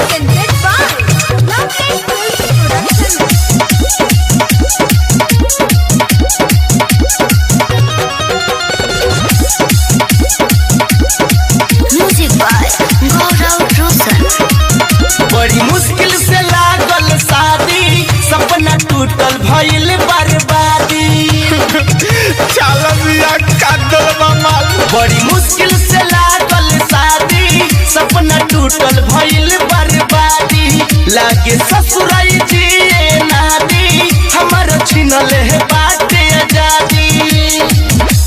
presented by Lovely Films Production. Music by Gaurav Roshan. बड़ी मुश्किल से लागल शादी, सपना टूटल भइल बर्बादी। बड़ी मुश्किल से लागल शादी, सपना टूटल भइल बर्बादी। लागे ससुराई जिए नादी, हमर छिनल है बाटे आजादी।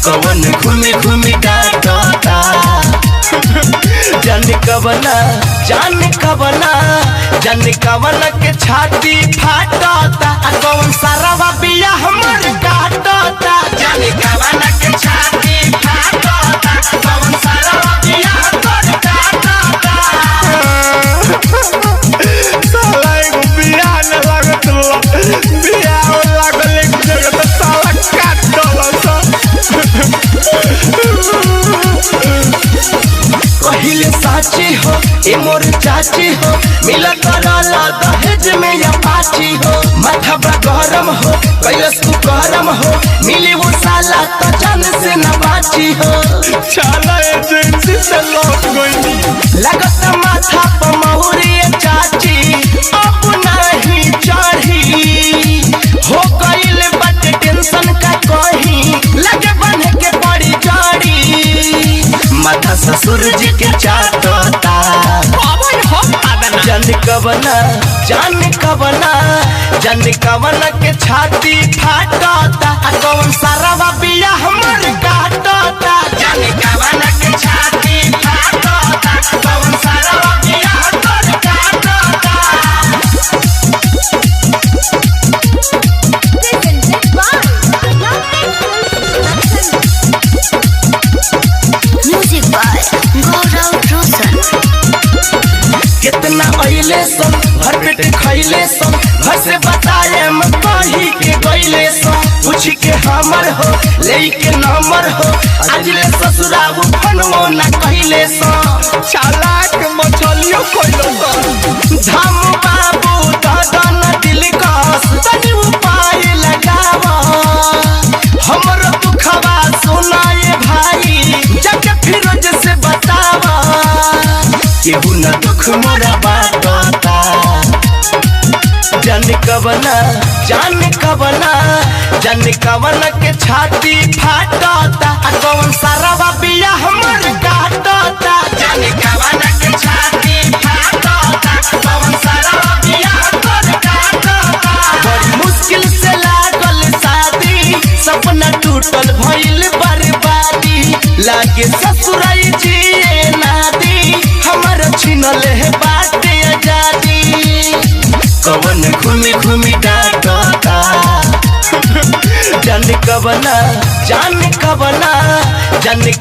कवन घूमे घूमे डांटता, जाने कवना के छाती फाटता। कौन सारा बिया हमर काटता, जाने कवना के छाती फाटता। कौन सारा बिया हमर काटता। साला एगो बियाह न लागत लो, बियाह लागल एक जगह तो साला काट दलस। पहिले साची हो ए मोर चाची हो, मिला करला दहेज में या पाची हो। माथा बा गरम हो कैलस तू गरम हो, मिली वो साला तो जान से न बाची हो। साला एजेंसी से लौट गई। लगत माथा पर महुरी चाची, अब नहीं चढ़ी। हो गइल बट टेंशन का कहीं, लगे बन के पड़ी जड़ी। माथा ससुर जी के चाटता, जान कवना के छाती फाटता। कौन सारा बिया हमर काटता, जान कवना के छाती फाटता। कौन सारा बिया हमर काटता। Presented by Lovely Films Production. Music by Gaurav Roshan. कितना अइले सम भर पेट खइले सम, घर से बताए हम कही के गइले सम। पूछ के हमर हो ले के नंबर हो, आज ले ससुराबू फनवो ना कहिले सम। चालाक मछलियों खोलो तो धाम बाबू दादन दिल कस, तनी उपाय लगावा। हमर दुखवा सुनाए भाई, जाके फिरोज से बतावा। केहू न दुख मोरा बाटता, जान कवना के छाती फाटता। कौन सारा बिया हमर काटता, जान कवना के छाती फाटता। कौन सारा बिया हमर काटता। बड़ी मुश्किल से लागल शादी, सपना टूटल भइल बर्बादी। लागे ससुराई जिए नादी, हमर छिनल है बाटे आजादी। कवन घूमी घूमी डांटता, जान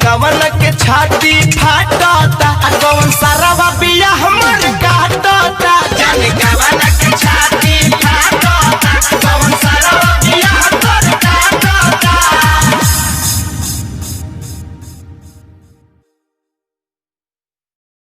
कवना के छाती फाटता। कौन सारा बिया हमर काटता, जान कवना के